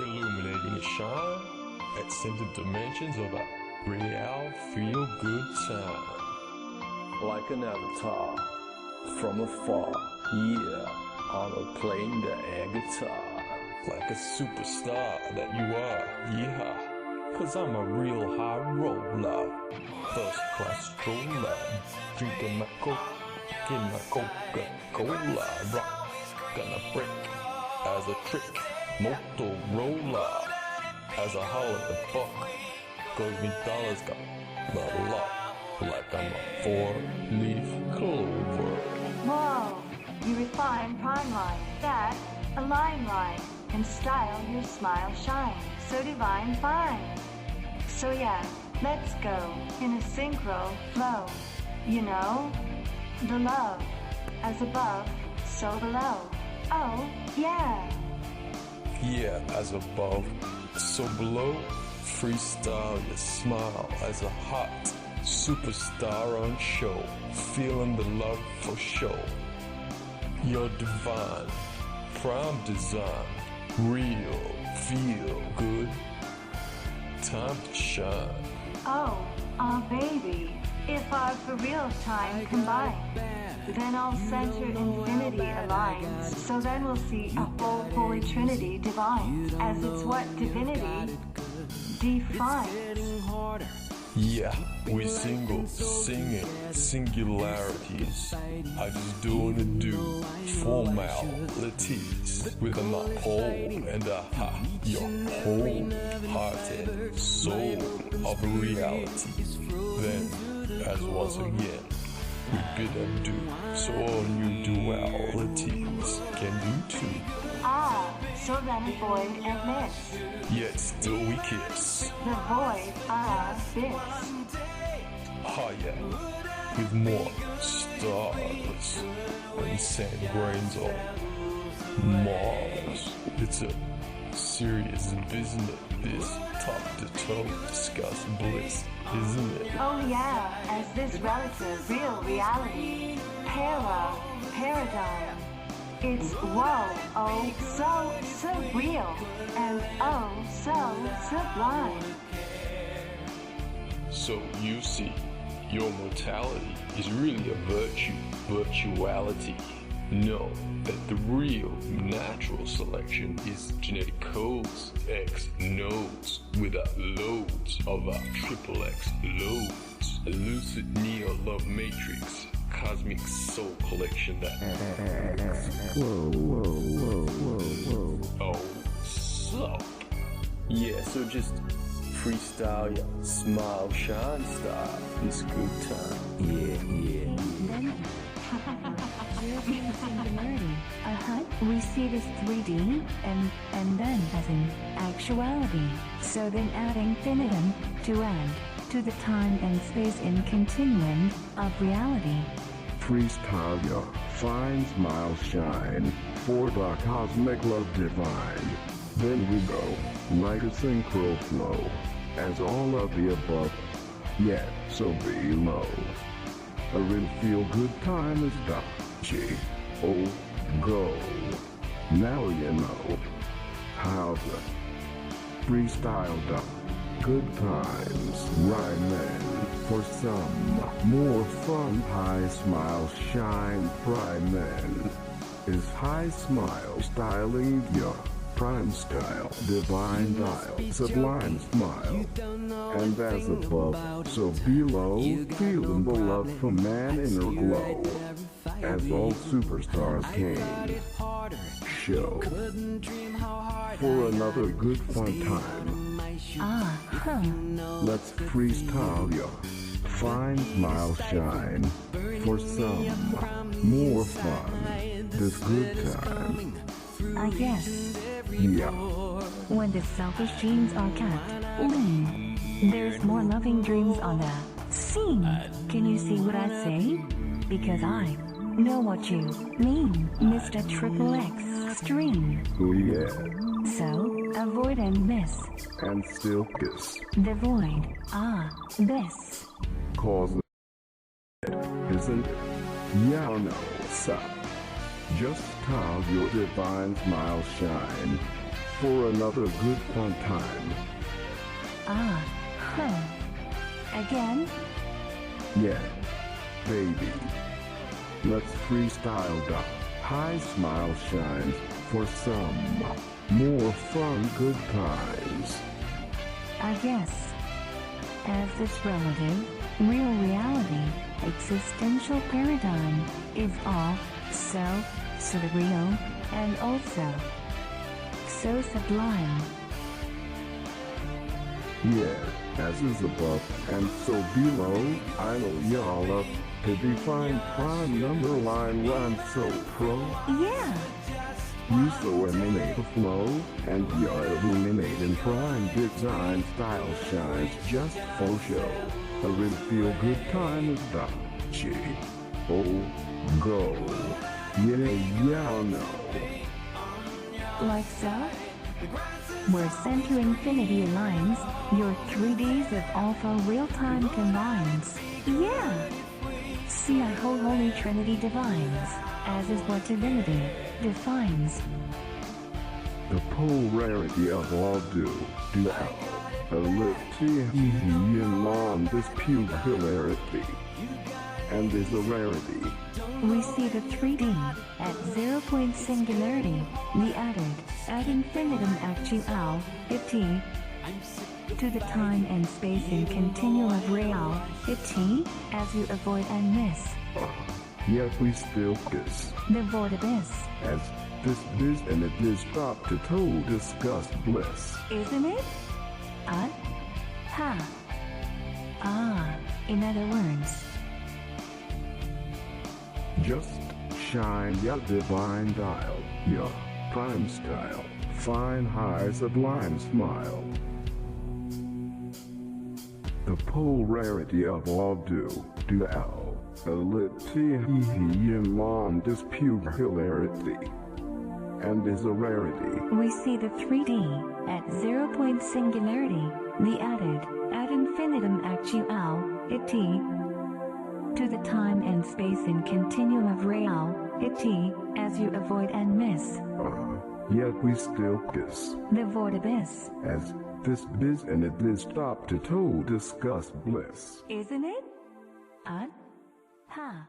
Illuminating a shine at scented dimensions of a real feel-good time. Like an avatar from afar, yeah, I'm playing the air guitar. Like a superstar that you are, yeah, 'cause I'm a real high roller. First class stroller, drinking my coke, in my Coca-Cola. Rock, gonna break as a trick. Motorola as a holiday buck, 'cause me dollars got the luck, like I'm a four-leaf clover. Whoa, you refine prime line, that a line, and style your smile shine, so divine fine. So yeah, let's go in a synchro flow, you know, the love, as above, so below, oh yeah. Yeah, as above, so below, freestyle your smile as a hot superstar on show, feeling the love for show. You're divine, prime design, real, feel good, time to shine. Oh, baby, if our for real time combine, then all center infinity aligns, so then we'll see a whole holy trinity divine, as it's what divinity defines. Yeah, we single, singing, singularities. I just doing a do, formalities, with a whole and a ha, your whole heart and soul of reality. Then, as once again, we bid and do, so all new dualities can do too. Ah, so then void and miss. Yet still we kiss. The void abyss. Ah yeah, with more stars and sand grains on Mars. It's a serious business, this top to toe discuss bliss, isn't it? Oh yeah, as this relative real reality, parallel paradigm. It's whoa, oh, so real, and oh, so sublime. So you see, your mortality is really a virtue, virtuality. Know that the real natural selection is genetic codes, X nodes, without loads of our triple X loads. A lucid neo love matrix, cosmic soul collection that whoa. Oh, sup? Yeah, so just freestyle your smile shine style. It's good time. Yeah. We see this 3D and then as in actuality. So then add infinitum to end to the time and space in continuum of reality. Freestyle your fine smile shine for the cosmic love divine. Then we go like a synchro flow as all of the above. Yeah, so below. A real feel good time is the G-O go. Now you know how to freestyle the good times rhyming for some more fun. High smile shine priming is high smile styling your prime style, divine dial, sublime smile, and as above, so below, feeling the love from man inner glow, as all superstars came, show, for another good fun time. Let's freestyle your fine smile shine, for some more fun, this good time. I guess. Yeah. When the selfish genes are kept, there's more loving dreams on the scene. Can you see what I say? Because I know what you mean, Mr. Triple X Extreme. Oh yeah, So, avoid and miss. and still kiss. The void. This. Cause it, isn't it? Yeah, no, sup. Just how your divine smile shine for another good fun time. Again? Yeah, baby. Let's freestyle the high smile shines for some more fun good times. I guess. As this relative, real reality, existential paradigm is all so surreal and also so sublime. Yeah, as is above and so below, I know y'all up to define prime number line rhyme so pro. Yeah. You so emanate the flow, and you're illuminating prime design style shines just for show. A real feel good time is the go. Yeah, y'all know. Like so? Where sent to infinity lines, your 3Ds of alpha real-time combines. Yeah! See a whole holy trinity divines, as is what divinity defines. The polarity of all duality in on this pure hilarity, and is a rarity. We see the 3D at 0-point singularity, the added ad infinitum actuality to the time and space in continuum of reality as you avoid and miss. Yet we still kiss, The void abyss, as this biz and it is top to toe discussed bliss. isn't it? In other words, Just shine your divine dial, your prime style, fine high sublime smile. The polarity of all duality on this pure hilarity, and is a rarity. we see the 3D at 0-point singularity, the added ad infinitum actuality to the time and space in continuum of reality as you avoid and miss. Yet we still kiss, The void abyss, as this biz and it is top to toe discussed bliss. isn't it? Ha.